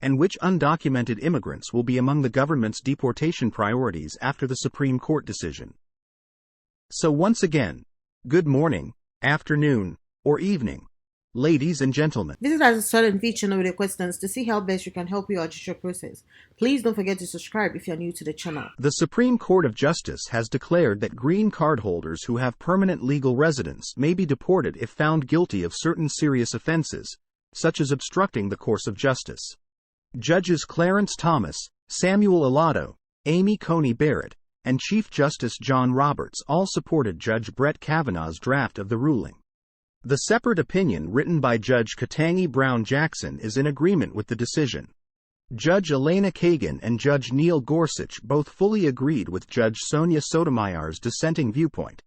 and which undocumented immigrants will be among the government's deportation priorities after the Supreme Court decision. So once again, good morning, afternoon, or evening, ladies and gentlemen. Visit our Swat&Vee channel with your questions to see how best we can help you out your process. Please don't forget to subscribe if you're new to the channel. The Supreme Court of Justice has declared that green card holders who have permanent legal residence may be deported if found guilty of certain serious offenses, such as obstructing the course of justice. Judges Clarence Thomas, Samuel Alito, Amy Coney Barrett, and Chief Justice John Roberts all supported Judge Brett Kavanaugh's draft of the ruling. The separate opinion written by Judge Ketanji Brown Jackson is in agreement with the decision. Judge Elena Kagan and Judge Neil Gorsuch both fully agreed with Judge Sonia Sotomayor's dissenting viewpoint,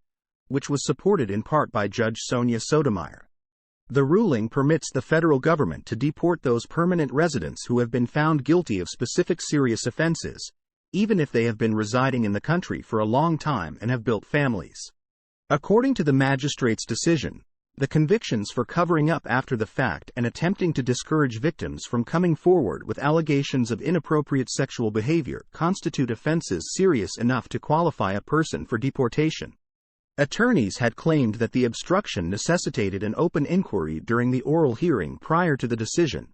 which was supported in part by Judge Sonia Sotomayor. The ruling permits the federal government to deport those permanent residents who have been found guilty of specific serious offenses, even if they have been residing in the country for a long time and have built families. According to the magistrate's decision, the convictions for covering up after the fact and attempting to discourage victims from coming forward with allegations of inappropriate sexual behavior constitute offenses serious enough to qualify a person for deportation. Attorneys had claimed that the obstruction necessitated an open inquiry during the oral hearing prior to the decision,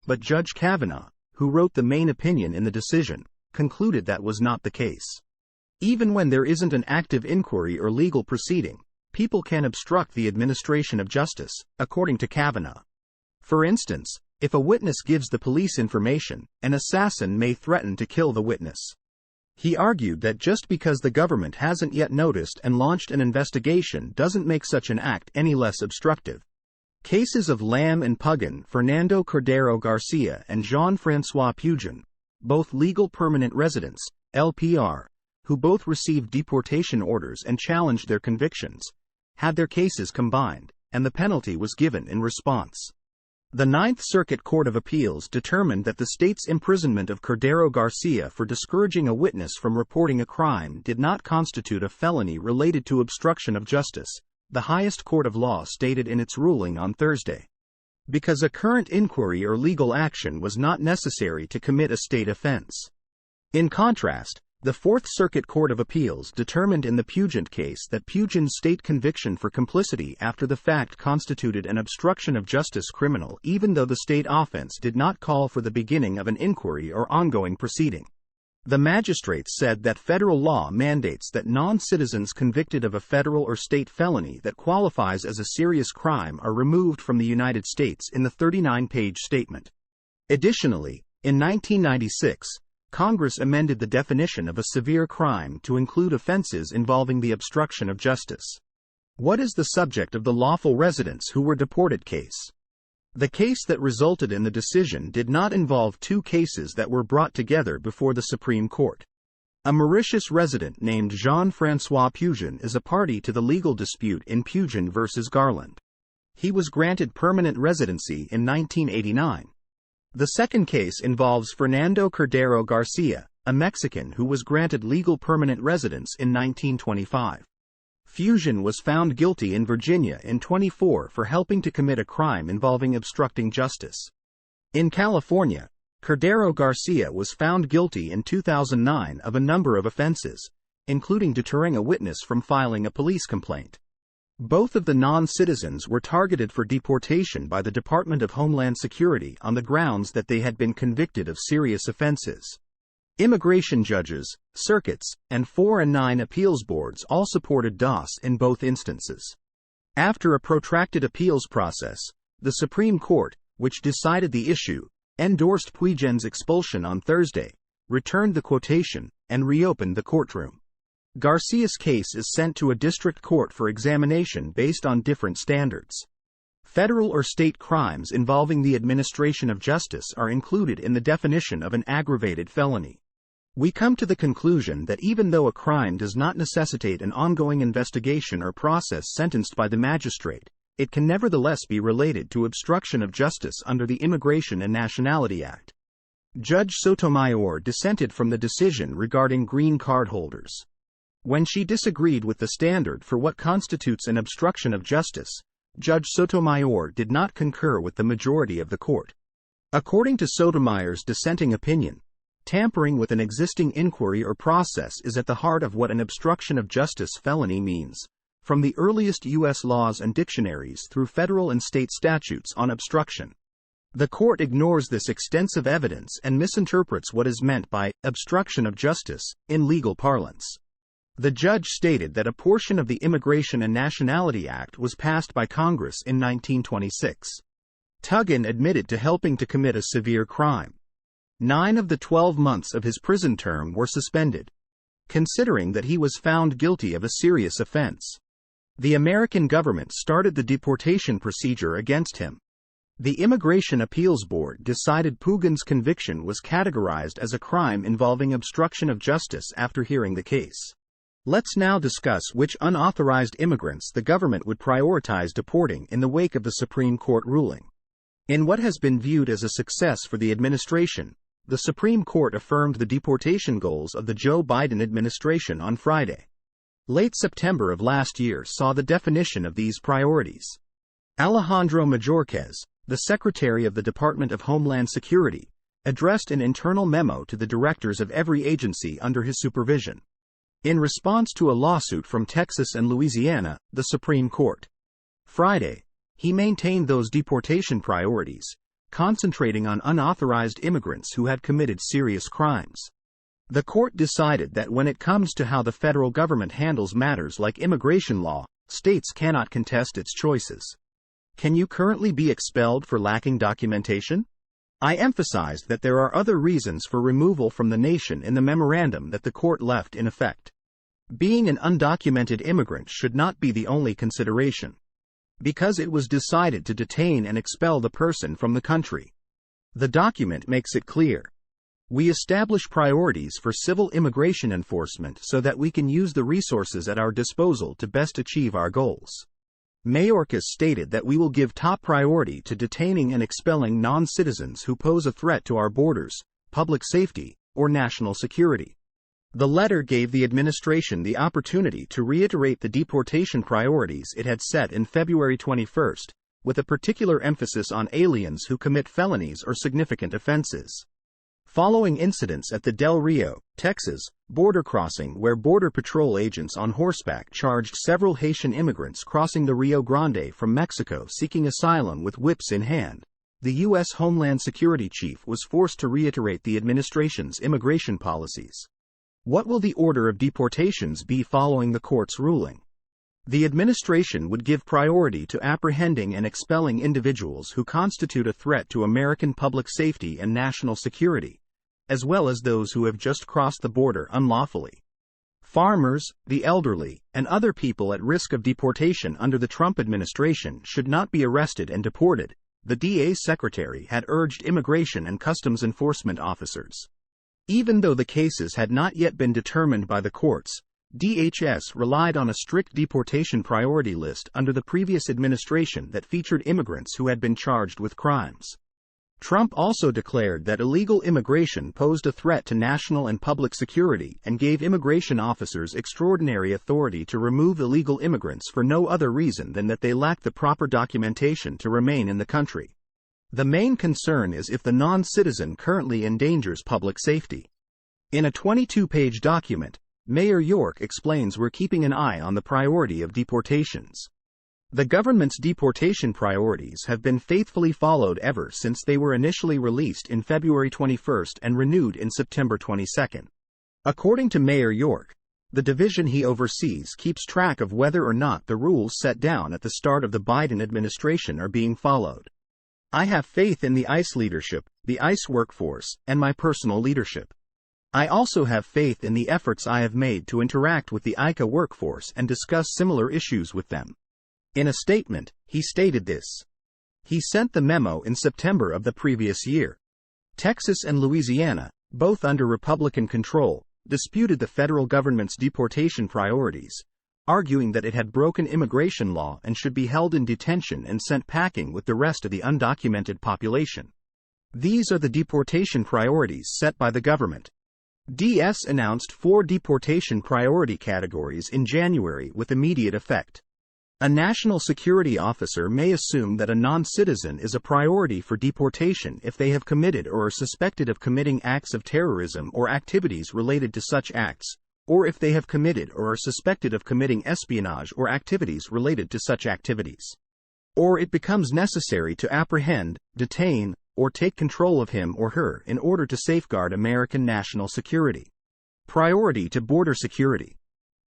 but Judge Kavanaugh, who wrote the main opinion in the decision, concluded that was not the case. Even when there isn't an active inquiry or legal proceeding, people can obstruct the administration of justice, according to Kavanaugh. For instance, if a witness gives the police information, an assassin may threaten to kill the witness. He argued that just because the government hasn't yet noticed and launched an investigation doesn't make such an act any less obstructive. Cases of Lamb and Pugin, Fernando Cordero Garcia and Jean-François Pugin, both legal permanent residents, LPR, who both received deportation orders and challenged their convictions, had their cases combined, and the penalty was given in response. The Ninth Circuit Court of Appeals determined that the state's imprisonment of Cordero Garcia for discouraging a witness from reporting a crime did not constitute a felony related to obstruction of justice, the highest court of law stated in its ruling on Thursday, because a current inquiry or legal action was not necessary to commit a state offense. In contrast, the Fourth Circuit Court of Appeals determined in the Pugin case that Pugin's state conviction for complicity after the fact constituted an obstruction of justice criminal even though the state offense did not call for the beginning of an inquiry or ongoing proceeding. The magistrates said that federal law mandates that non-citizens convicted of a federal or state felony that qualifies as a serious crime are removed from the United States in the 39-page statement. Additionally, in 1996, Congress amended the definition of a severe crime to include offenses involving the obstruction of justice. What is the subject of the lawful residents who were deported case? The case that resulted in the decision did not involve two cases that were brought together before the Supreme Court. A Mauritius resident named Jean-François Pugin is a party to the legal dispute in Pugin v. Garland. He was granted permanent residency in 1989. The second case involves Fernando Cordero Garcia, a Mexican who was granted legal permanent residence in 1925. Pugin was found guilty in Virginia in 2024 for helping to commit a crime involving obstructing justice. In California, Cordero Garcia was found guilty in 2009 of a number of offenses, including deterring a witness from filing a police complaint. Both of the non-citizens were targeted for deportation by the Department of Homeland Security on the grounds that they had been convicted of serious offenses. Immigration judges, circuits, and 4 and 9 appeals boards all supported DOS in both instances. After a protracted appeals process, the Supreme Court, which decided the issue, endorsed Pugin's expulsion on Thursday, returned the quotation, and reopened the courtroom. Garcia's case is sent to a district court for examination based on different standards. Federal or state crimes involving the administration of justice are included in the definition of an aggravated felony. We come to the conclusion that even though a crime does not necessitate an ongoing investigation or process sentenced by the magistrate, it can nevertheless be related to obstruction of justice under the Immigration and Nationality Act. Judge Sotomayor dissented from the decision regarding green card holders. When she disagreed with the standard for what constitutes an obstruction of justice, Judge Sotomayor did not concur with the majority of the court. According to Sotomayor's dissenting opinion, tampering with an existing inquiry or process is at the heart of what an obstruction of justice felony means, from the earliest U.S. laws and dictionaries through federal and state statutes on obstruction. The court ignores this extensive evidence and misinterprets what is meant by obstruction of justice in legal parlance. The judge stated that a portion of the Immigration and Nationality Act was passed by Congress in 1926. Tuggan admitted to helping to commit a severe crime. 9 of the 12 months of his prison term were suspended, considering that he was found guilty of a serious offense. The American government started the deportation procedure against him. The Immigration Appeals Board decided Pugin's conviction was categorized as a crime involving obstruction of justice after hearing the case. Let's now discuss which unauthorized immigrants the government would prioritize deporting in the wake of the Supreme Court ruling. In what has been viewed as a success for the administration, the Supreme Court affirmed the deportation goals of the Joe Biden administration on Friday. Late September of last year saw the definition of these priorities. Alejandro Mayorkas, the Secretary of the Department of Homeland Security, addressed an internal memo to the directors of every agency under his supervision. In response to a lawsuit from Texas and Louisiana, the Supreme Court, Friday, he maintained those deportation priorities, concentrating on unauthorized immigrants who had committed serious crimes. The court decided that when it comes to how the federal government handles matters like immigration law, states cannot contest its choices. Can you currently be expelled for lacking documentation? I emphasized that there are other reasons for removal from the nation in the memorandum that the court left in effect. Being an undocumented immigrant should not be the only consideration, because it was decided to detain and expel the person from the country. The document makes it clear. We establish priorities for civil immigration enforcement so that we can use the resources at our disposal to best achieve our goals. Mayorkas stated that we will give top priority to detaining and expelling non-citizens who pose a threat to our borders, public safety, or national security. The letter gave the administration the opportunity to reiterate the deportation priorities it had set in February 21, with a particular emphasis on aliens who commit felonies or significant offenses. Following incidents at the Del Rio, Texas, border crossing where Border Patrol agents on horseback charged several Haitian immigrants crossing the Rio Grande from Mexico seeking asylum with whips in hand, the U.S. Homeland Security Chief was forced to reiterate the administration's immigration policies. What will the order of deportations be following the court's ruling? The administration would give priority to apprehending and expelling individuals who constitute a threat to American public safety and national security, as well as those who have just crossed the border unlawfully. Farmers, the elderly, and other people at risk of deportation under the Trump administration should not be arrested and deported, the DA's secretary had urged immigration and customs enforcement officers. Even though the cases had not yet been determined by the courts, DHS relied on a strict deportation priority list under the previous administration that featured immigrants who had been charged with crimes. Trump also declared that illegal immigration posed a threat to national and public security and gave immigration officers extraordinary authority to remove illegal immigrants for no other reason than that they lacked the proper documentation to remain in the country. The main concern is if the non-citizen currently endangers public safety. In a 22-page document, Mayor York explains we're keeping an eye on the priority of deportations. The government's deportation priorities have been faithfully followed ever since they were initially released in February 21 and renewed in September 22. According to Mayor York, the division he oversees keeps track of whether or not the rules set down at the start of the Biden administration are being followed. I have faith in the ICE leadership, the ICE workforce, and my personal leadership. I also have faith in the efforts I have made to interact with the ICA workforce and discuss similar issues with them. In a statement, he stated this. He sent the memo in September of the previous year. Texas and Louisiana, both under Republican control, disputed the federal government's deportation priorities, arguing that it had broken immigration law and should be held in detention and sent packing with the rest of the undocumented population. These are the deportation priorities set by the government. DS announced 4 deportation priority categories in January with immediate effect. A national security officer may assume that a non-citizen is a priority for deportation if they have committed or are suspected of committing acts of terrorism or activities related to such acts, or if they have committed or are suspected of committing espionage or activities related to such activities. Or it becomes necessary to apprehend, detain, or take control of him or her in order to safeguard American national security. Priority to border security.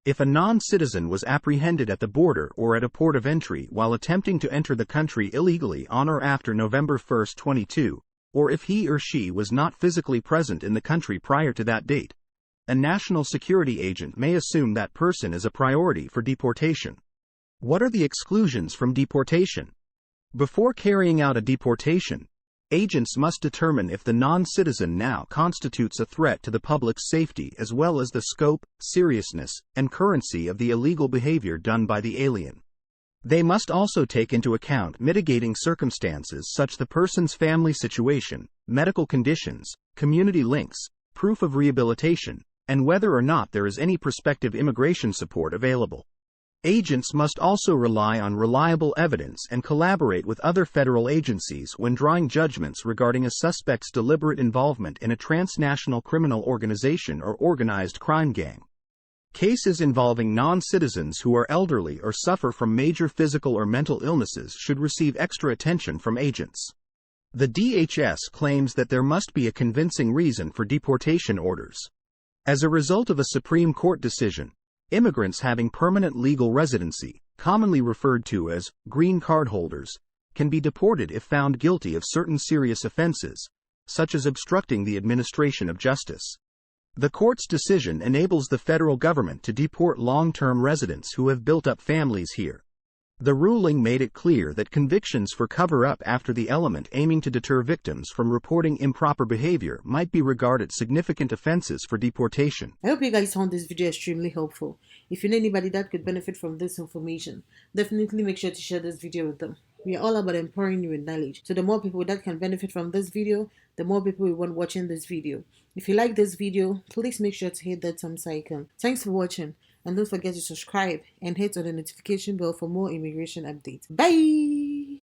If a non-citizen was apprehended at the border or at a port of entry while attempting to enter the country illegally on or after November 1, 22, or if he or she was not physically present in the country prior to that date, a national security agent may assume that person is a priority for deportation. What are the exclusions from deportation? Before carrying out a deportation, agents must determine if the non-citizen now constitutes a threat to the public's safety as well as the scope, seriousness, and currency of the illegal behavior done by the alien. They must also take into account mitigating circumstances such as the person's family situation, medical conditions, community links, proof of rehabilitation, and whether or not there is any prospective immigration support available. Agents must also rely on reliable evidence and collaborate with other federal agencies when drawing judgments regarding a suspect's deliberate involvement in a transnational criminal organization or organized crime gang. Cases involving non-citizens who are elderly or suffer from major physical or mental illnesses should receive extra attention from agents. The DHS claims that there must be a convincing reason for deportation orders. As a result of a Supreme Court decision, immigrants having permanent legal residency, commonly referred to as green card holders, can be deported if found guilty of certain serious offenses, such as obstructing the administration of justice. The court's decision enables the federal government to deport long-term residents who have built up families here. The ruling made it clear that convictions for cover-up after the element aiming to deter victims from reporting improper behavior might be regarded significant offenses for deportation. I hope you guys found this video extremely helpful. If you know anybody that could benefit from this information, definitely make sure to share this video with them. We are all about empowering you with knowledge. So the more people that can benefit from this video, the more people we want watching this video. If you like this video, please make sure to hit that thumbs icon. Thanks for watching. And don't forget to subscribe and hit on the notification bell for more immigration updates. Bye!